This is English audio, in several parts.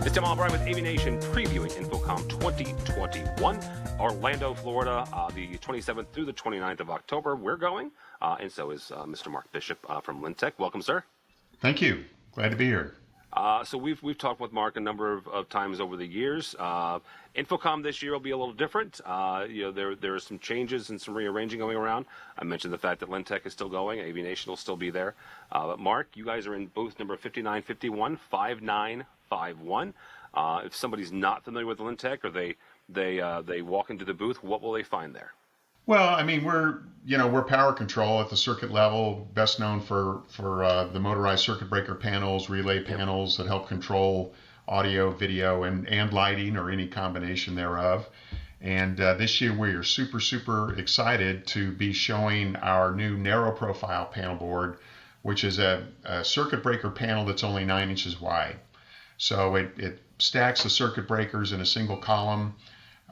It's Tim Albright with AVNation previewing InfoComm 2021, Orlando, Florida, the 27th through the 29th of October. We're going, and so is Mr. Mark Bishop from LynTec. Welcome, sir. Thank you. Glad to be here. So we've talked with Mark a number of times over the years. InfoComm this year will be a little different. There are some changes and some rearranging going around. I mentioned the fact that LynTec is still going. AVNation will still be there. But Mark, you guys are in booth number 5951, 5951. If somebody's not familiar with LynTec or they walk into the booth, what will they find there? Well, I mean, we're power control at the circuit level, best known for the motorized circuit breaker panels, relay panels that help control audio, video, and lighting or any combination thereof. And this year we are super excited to be showing our new narrow profile panel board, which is a circuit breaker panel that's only 9 inches wide. So it stacks the circuit breakers in a single column.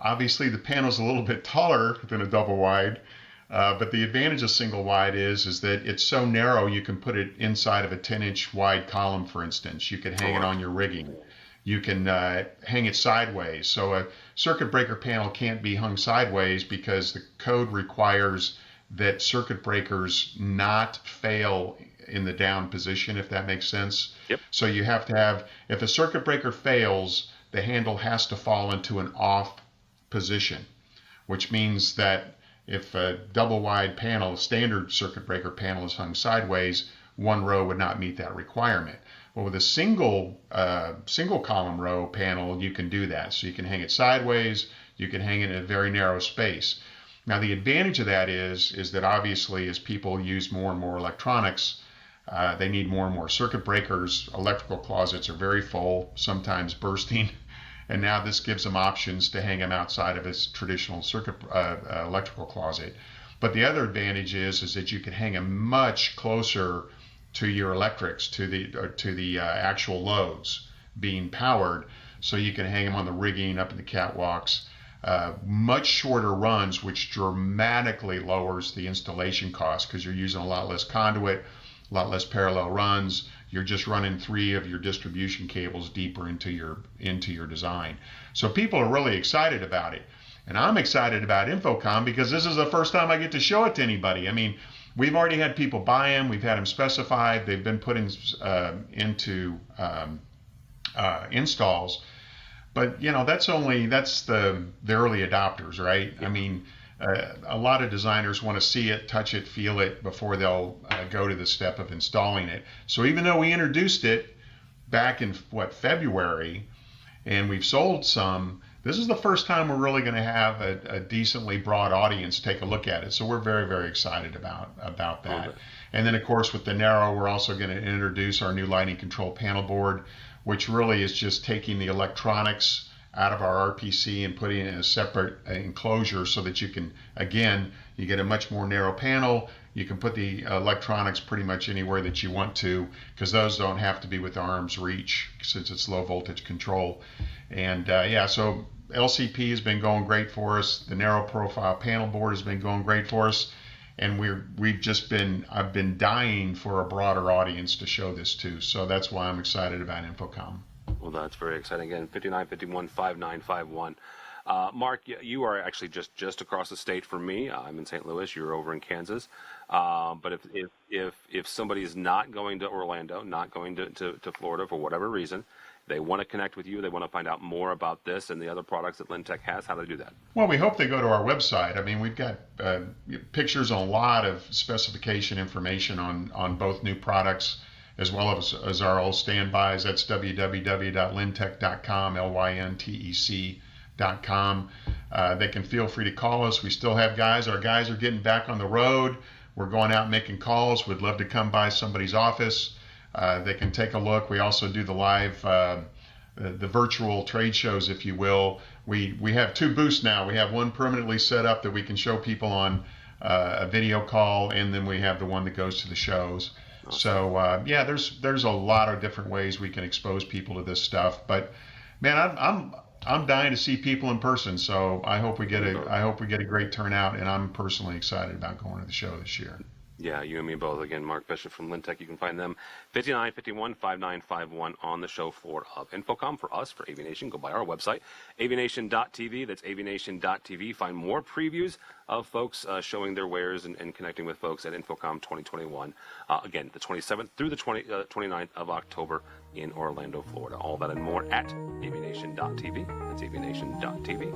Obviously, the panel's a little bit taller than a double wide, but the advantage of single wide is that it's so narrow you can put it inside of a 10-inch wide column, for instance. You can hang it on your rigging. You can hang it sideways. So a circuit breaker panel can't be hung sideways because the code requires that circuit breakers not fail in the down position, if that makes sense. Yep. So you have to have, if a circuit breaker fails, the handle has to fall into an off position, which means that if a double wide panel, standard circuit breaker panel is hung sideways, one row would not meet that requirement. Well, with a single column row panel, you can do that. So you can hang it sideways, you can hang it in a very narrow space. Now the advantage of that is that obviously as people use more and more electronics, they need more and more circuit breakers. Electrical closets are very full, sometimes bursting. And now this gives them options to hang them outside of its traditional circuit electrical closet. But the other advantage is that you can hang them much closer to your electrics, to the actual loads being powered. So you can hang them on the rigging, up in the catwalks. Much shorter runs, which dramatically lowers the installation cost because you're using a lot less conduit, a lot less parallel runs. You're just running 3 of your distribution cables deeper into your design. So people are really excited about it. And I'm excited about InfoComm because this is the first time I get to show it to anybody. I mean, we've already had people buy them. We've had them specified. They've been put into installs. But, that's the early adopters, right? I mean, a lot of designers want to see it, touch it, feel it before they'll go to the step of installing it. So even though we introduced it back in February, and we've sold some, this is the first time we're really going to have a decently broad audience take a look at it. So we're very excited about that. And then of course with the narrow, we're also going to introduce our new lighting control panel board, which really is just taking the electronics out of our RPC and putting it in a separate enclosure so that you can, again, you get a much more narrow panel. You can put the electronics pretty much anywhere that you want to because those don't have to be with arm's reach since it's low voltage control. And so LCP has been going great for us. The narrow profile panel board has been going great for us. And I've been dying for a broader audience to show this to. So that's why I'm excited about InfoComm. Well, that's very exciting. Again, 5951, 5951. Mark, you are actually just across the state from me. I'm in St. Louis. You're over in Kansas. But if somebody is not going to Orlando, not going to Florida for whatever reason, they want to connect with you, they want to find out more about this and the other products that LynTec has, how do they do that? Well, we hope they go to our website. I mean, we've got pictures on a lot of specification information on both new products as well as our old standbys. That's www.lyntec.com, lyntec.com. They can feel free to call us. We still have guys. Our guys are getting back on the road. We're going out making calls. We'd love to come by somebody's office. They can take a look. We also do the live, the virtual trade shows, if you will. We have 2 booths now. We have one permanently set up that we can show people on a video call, and then we have the one that goes to the shows. Awesome. So there's a lot of different ways we can expose people to this stuff. But man, I'm dying to see people in person. So I hope we get a great turnout, and I'm personally excited about going to the show this year. Yeah, you and me both. Again, Mark Bishop from LynTec. You can find them 5951-5951 on the show floor of InfoComm. For us, for AVNation, go by our website, AVNation.tv. That's AVNation.tv. Find more previews of folks showing their wares and connecting with folks at InfoComm 2021. Again, the 27th through the 29th of October in Orlando, Florida. All that and more at AVNation.tv. That's AVNation.tv.